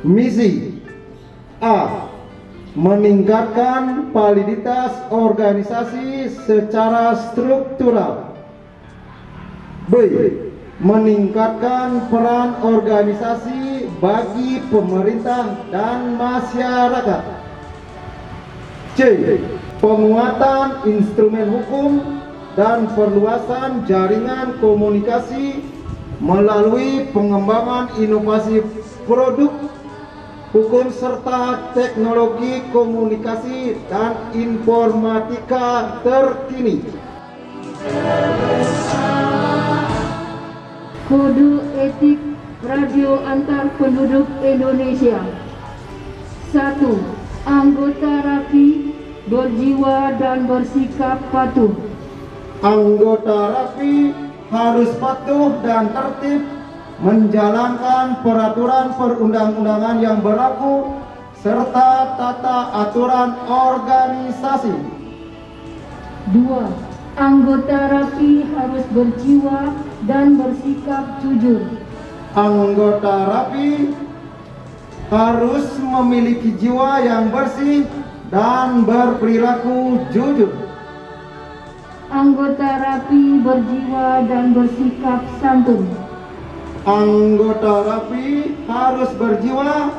Misi A. Meningkatkan validitas organisasi secara struktural. B. Meningkatkan peran organisasi bagi pemerintah dan masyarakat. C. Penguatan instrumen hukum dan perluasan jaringan komunikasi melalui pengembangan inovasi produk hukum serta teknologi komunikasi dan informatika terkini. Kode etik radio antar penduduk Indonesia. 1. Anggota RAPI berjiwa dan bersikap patuh. Anggota RAPI harus patuh dan tertib menjalankan peraturan perundang-undangan yang berlaku serta tata aturan organisasi. 2. Anggota RAPI harus berjiwa dan bersikap jujur. Anggota RAPI harus memiliki jiwa yang bersih dan berperilaku jujur. Anggota RAPI berjiwa dan bersikap santun. Anggota RAPI harus berjiwa,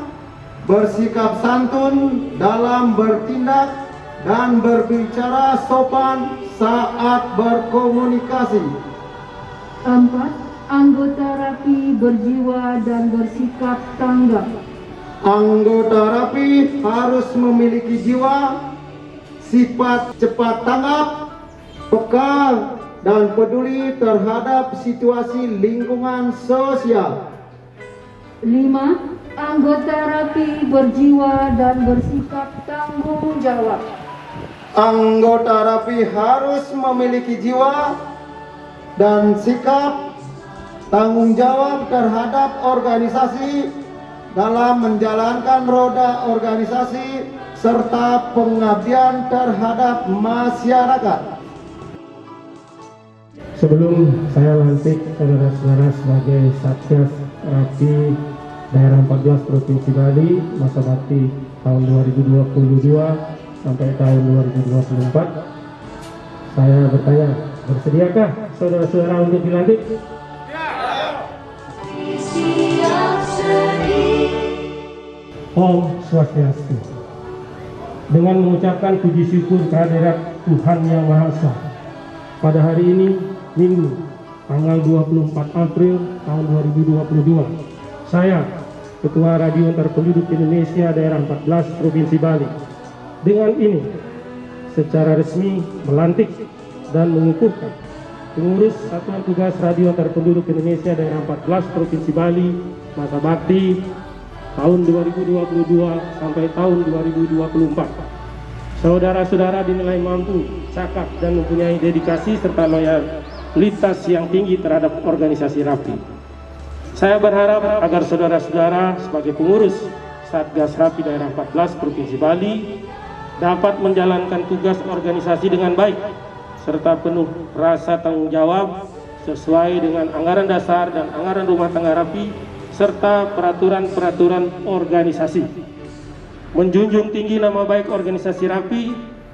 bersikap santun dalam bertindak dan berbicara sopan saat berkomunikasi. 4. Anggota RAPI berjiwa dan bersikap tanggap. Anggota RAPI harus memiliki jiwa, sifat cepat tanggap, peka, dan peduli terhadap situasi lingkungan sosial. 5. Anggota RAPI berjiwa dan bersikap tanggung jawab. Anggota RAPI harus memiliki jiwa dan sikap tanggung jawab terhadap organisasi dalam menjalankan roda organisasi serta pengabdian terhadap masyarakat. Sebelum saya lantik saudara-saudara sebagai Satgas RAPI Daerah 14 Provinsi Bali masa bakti tahun 2022 sampai tahun 2024, saya bertanya, bersediakah saudara-saudara untuk dilantik? Om Swastiastu. Dengan mengucapkan puji syukur kehadirat Tuhan Yang Maha Esa, pada hari ini Minggu tanggal 24 April tahun 2022, saya Ketua Radio Antar Penduduk Indonesia Daerah 14 Provinsi Bali dengan ini secara resmi melantik dan mengukuhkan pengurus Satuan Tugas Radio Antar Penduduk Indonesia Daerah 14 Provinsi Bali masa bakti tahun 2022 sampai tahun 2024. Saudara-saudara dinilai mampu, cakap dan mempunyai dedikasi serta loyalitas yang tinggi terhadap organisasi RAPI. Saya berharap agar saudara-saudara sebagai pengurus Satgas RAPI Daerah 14 Provinsi Bali dapat menjalankan tugas organisasi dengan baik serta penuh rasa tanggung jawab sesuai dengan anggaran dasar dan anggaran rumah tangga RAPI serta peraturan-peraturan organisasi. Menjunjung tinggi nama baik organisasi RAPI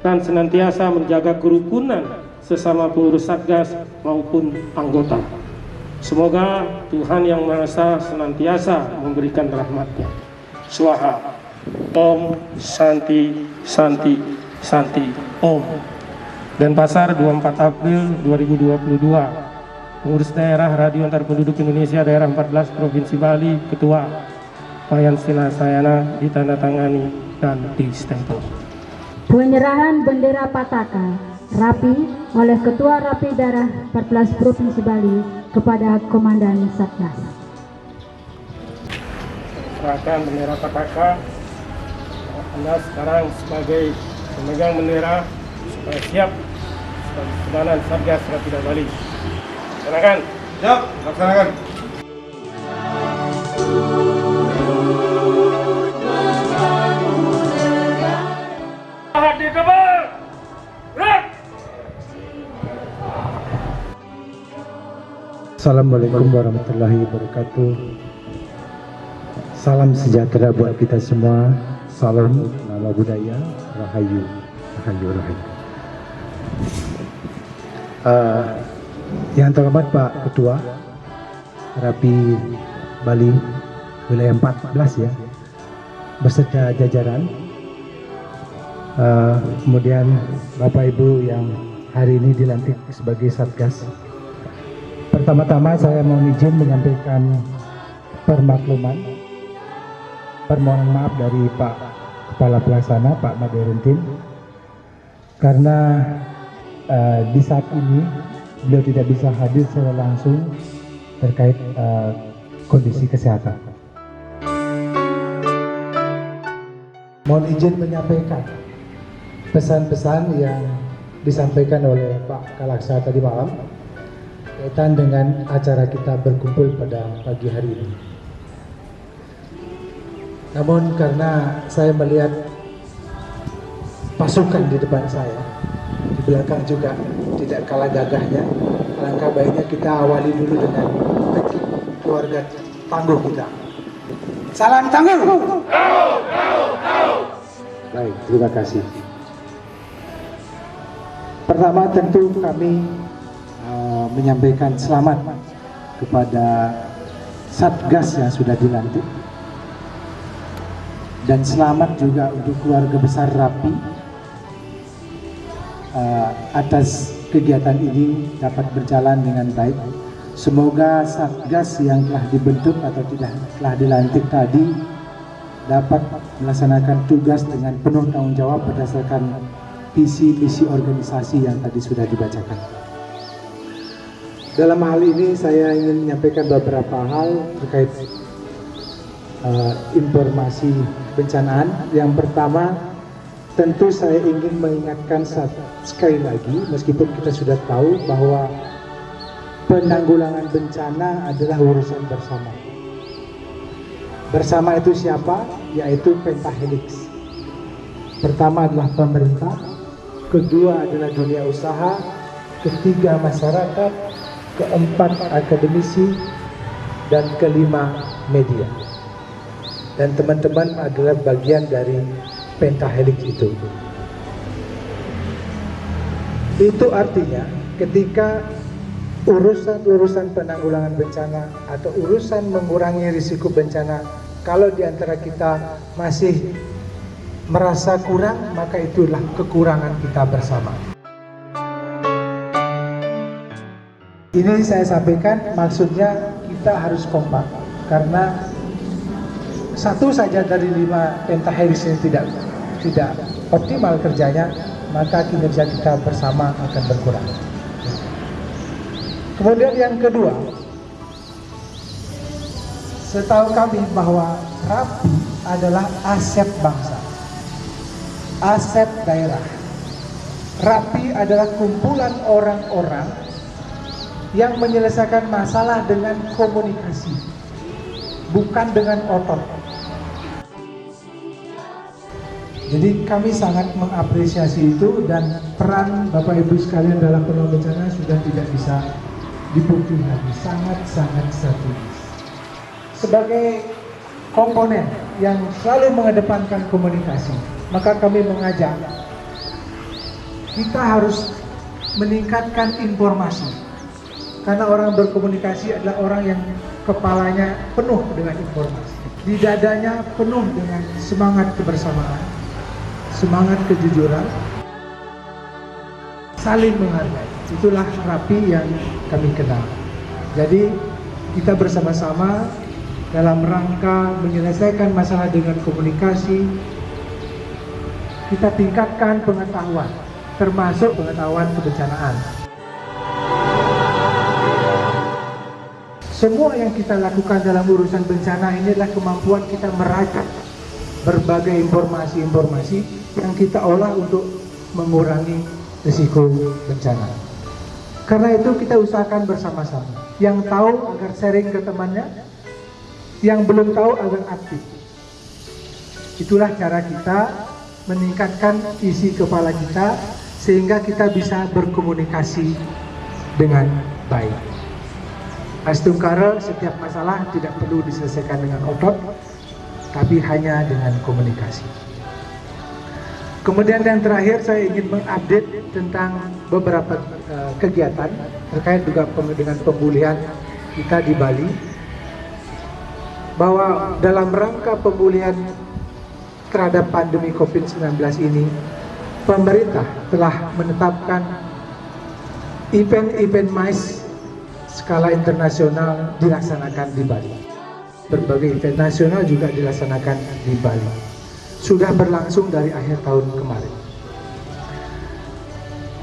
dan senantiasa menjaga kerukunan sesama pengurus Satgas maupun anggota. Semoga Tuhan Yang Maha Esa senantiasa memberikan rahmat-Nya. Swaha. Om Santi Santi Santi Om. Denpasar 24 April 2022. Pengurus Daerah Radio Antar Penduduk Indonesia Daerah 14 Provinsi Bali, Ketua Wayan Sinasayana, ditandatangani dan distempel. Penyerahan bendera Pataka RAPI oleh Ketua RAPI Daerah 14 Provinsi Bali kepada Komandan Satgas. Serahkan bendera Pataka. Anda sekarang sebagai pemegang bendera supaya siap sebagai Komandan Satgas RAPI Daerah Bali. Silakan. Siap, laksanakan. Assalamualaikum warahmatullahi wabarakatuh. Salam sejahtera buat kita semua. Salam nama budaya. Rahayu, rahayu, rahayu. Yang terhormat Pak Ketua Rapi Bali wilayah 14 ya, beserta jajaran. Kemudian Bapak Ibu yang hari ini dilantik sebagai Satgas. Pertama-tama saya mohon izin menyampaikan permakluman, permohonan maaf dari Pak Kepala Pelaksana Pak Maderentin, karena di saat ini beliau tidak bisa hadir secara langsung terkait kondisi kesehatan. Mohon izin menyampaikan pesan-pesan yang disampaikan oleh Pak Kalaksa tadi malam kaitan dengan acara kita berkumpul pada pagi hari ini. Namun karena saya melihat pasukan di depan saya, di belakang juga tidak kalah gagahnya, alangkah baiknya kita awali dulu dengan teknik keluarga tangguh kita. Salam tangguh! Baik, terima kasih. Pertama tentu kami menyampaikan selamat kepada Satgas yang sudah dilantik, dan selamat juga untuk keluarga besar Rapi atas kegiatan ini dapat berjalan dengan baik. Semoga Satgas yang telah dibentuk atau telah dilantik tadi dapat melaksanakan tugas dengan penuh tanggung jawab berdasarkan visi misi organisasi yang tadi sudah dibacakan. Dalam hal ini saya ingin menyampaikan beberapa hal terkait informasi bencanaan. Yang pertama, tentu saya ingin mengingatkan sekali lagi, meskipun kita sudah tahu bahwa penanggulangan bencana adalah urusan bersama. Bersama itu siapa? Yaitu pentahelix. Pertama adalah pemerintah, kedua adalah dunia usaha, ketiga masyarakat, keempat akademisi, dan kelima media. Dan teman-teman adalah bagian dari pentahelix itu. Itu artinya ketika urusan penanggulangan bencana atau urusan mengurangi risiko bencana, kalau di antara kita masih merasa kurang, maka itulah kekurangan kita bersama. Ini saya sampaikan maksudnya kita harus kompak, karena satu saja dari 5 pentahelix ini tidak optimal kerjanya, maka kinerja kita bersama akan berkurang. Kemudian yang kedua, setahu kami bahwa Rapi adalah aset bangsa, aset daerah. Rapi adalah kumpulan orang-orang yang menyelesaikan masalah dengan komunikasi, bukan dengan otot. Jadi kami sangat mengapresiasi itu, dan peran Bapak Ibu sekalian dalam penanggulangan bencana sudah tidak bisa dipungkiri lagi, sangat-sangat strategis. Sebagai komponen yang selalu mengedepankan komunikasi, maka kami mengajak kita harus meningkatkan informasi, karena orang berkomunikasi adalah orang yang kepalanya penuh dengan informasi, di dadanya penuh dengan semangat kebersamaan, semangat kejujuran, saling menghargai. Itulah Rapi yang kami kenal. Jadi kita bersama-sama dalam rangka menyelesaikan masalah dengan komunikasi, kita tingkatkan pengetahuan, termasuk pengetahuan kebencanaan. Semua yang kita lakukan dalam urusan bencana ini adalah kemampuan kita merajut berbagai informasi-informasi yang kita olah untuk mengurangi risiko bencana. Karena itu kita usahakan bersama-sama. Yang tahu agar sharing ke temannya, yang belum tahu agar aktif. Itulah cara kita meningkatkan isi kepala kita sehingga kita bisa berkomunikasi dengan baik. Astungkara, setiap masalah tidak perlu diselesaikan dengan otot, tapi hanya dengan komunikasi. Kemudian yang terakhir saya ingin mengupdate tentang beberapa kegiatan terkait juga dengan pemulihan kita di Bali, bahwa dalam rangka pemulihan terhadap pandemi COVID-19 ini, pemerintah telah menetapkan event-event MICE skala internasional dilaksanakan di Bali. Berbagai event nasional juga dilaksanakan di Bali. Sudah berlangsung dari akhir tahun kemarin.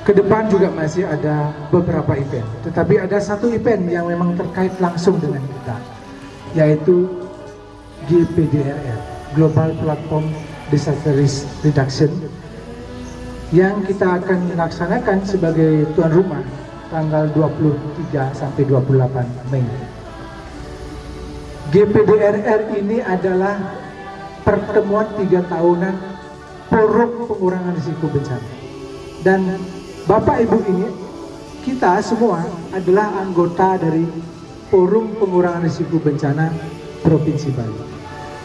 Ke depan juga masih ada beberapa event, tetapi ada satu event yang memang terkait langsung dengan kita, yaitu GPDRR, Global Platform Disaster Risk Reduction, yang kita akan laksanakan sebagai tuan rumah tanggal 23 sampai 28 Mei. GPDRR ini adalah pertemuan 3 tahunan Forum Pengurangan Risiko Bencana. Dan Bapak Ibu ini, kita semua adalah anggota dari Forum Pengurangan Risiko Bencana Provinsi Bali.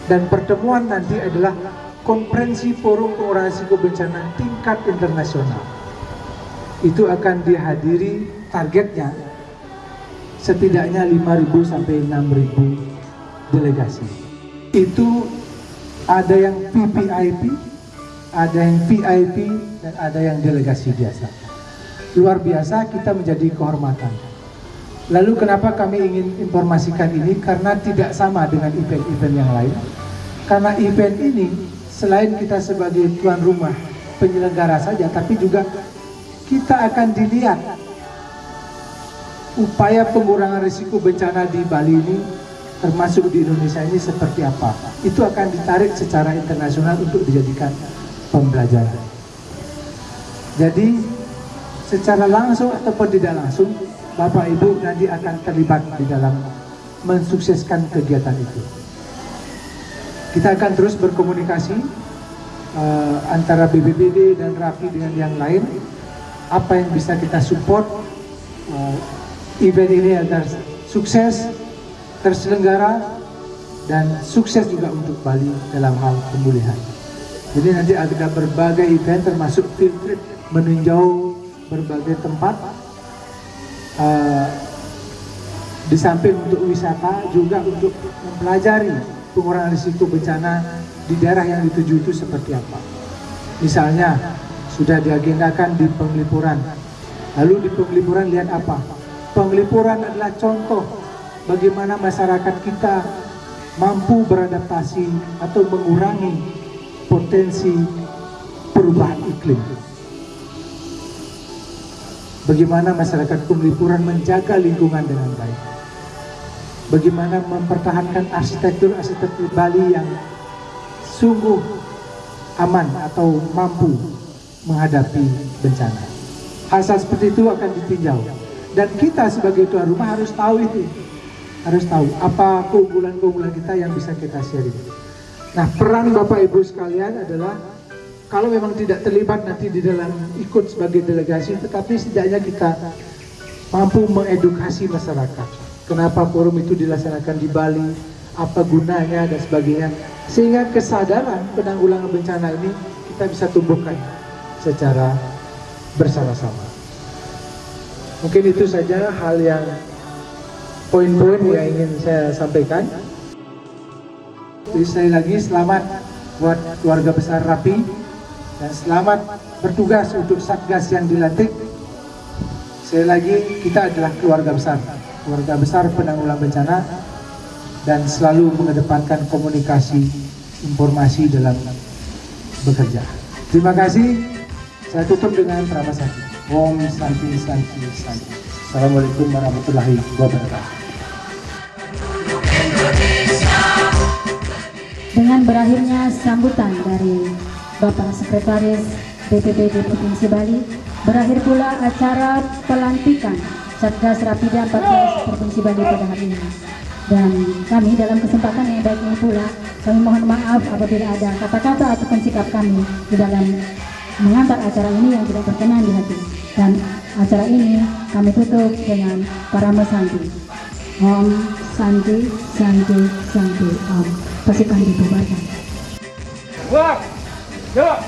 Dan pertemuan nanti adalah konferensi Forum Pengurangan Risiko Bencana tingkat internasional. Itu akan dihadiri, targetnya setidaknya 5.000 sampai 6.000 delegasi. Itu ada yang VVIP, ada yang VIP, dan ada yang delegasi biasa. Luar biasa, kita menjadi kehormatan. Lalu kenapa kami ingin informasikan ini? Karena tidak sama dengan event-event yang lain. Karena event ini selain kita sebagai tuan rumah penyelenggara saja, tapi juga kita akan dilihat upaya pengurangan risiko bencana di Bali ini, termasuk di Indonesia ini seperti apa. Itu akan ditarik secara internasional untuk dijadikan pembelajaran. Jadi secara langsung ataupun tidak langsung, Bapak Ibu nanti akan terlibat di dalam mensukseskan kegiatan itu. Kita akan terus berkomunikasi antara BPBD dan RAPI dengan yang lain, apa yang bisa kita support event ini agar sukses, terselenggara, dan sukses juga untuk Bali dalam hal pemulihan. Jadi nanti ada berbagai event termasuk field trip meninjau berbagai tempat, di samping untuk wisata juga untuk mempelajari pengurangan risiko bencana di daerah yang dituju itu seperti apa. Misalnya sudah diagendakan di Penglipuran, lalu di Penglipuran lihat apa? Penglipuran adalah contoh bagaimana masyarakat kita mampu beradaptasi atau mengurangi potensi perubahan iklim. Bagaimana masyarakat Penglipuran menjaga lingkungan dengan baik. Bagaimana mempertahankan arsitektur Bali yang sungguh aman atau mampu menghadapi bencana. Hal-hal seperti itu akan ditinjau. Dan kita sebagai tuan rumah harus tahu itu. Harus tahu apa keunggulan-keunggulan kita yang bisa kita sharing. Nah, peran Bapak Ibu sekalian adalah kalau memang tidak terlibat nanti di dalam ikut sebagai delegasi, tetapi setidaknya kita mampu mengedukasi masyarakat. Kenapa forum itu dilaksanakan di Bali, apa gunanya dan sebagainya. Sehingga kesadaran penanggulangan bencana ini kita bisa tumbuhkan secara bersama-sama. Mungkin itu saja hal yang poin-poin yang ingin saya sampaikan. Jadi sekali lagi selamat buat keluarga besar RAPI dan selamat bertugas untuk Satgas yang dilantik. Sekali lagi kita adalah keluarga besar penanggulangan bencana dan selalu mengedepankan komunikasi informasi dalam bekerja. Terima kasih. Saya tutup dengan Pramasakti. Om Santi Santi Santi. Assalamualaikum warahmatullahi wabarakatuh. Dengan berakhirnya sambutan dari Bapak Sekretaris BPBD Provinsi Bali, berakhir pula acara pelantikan Satgas Rapida 14 Provinsi Bali pada hari ini. Dan kami dalam kesempatan yang baik ini pula, kami mohon maaf apabila ada kata-kata ataupun sikap kami di dalam mengantar acara ini yang tidak berkenan di hati. Dan acara ini kami tutup dengan Parama Santi. Om Santi Santi Santi Om. pasukan dibubarkan. Wah, ya.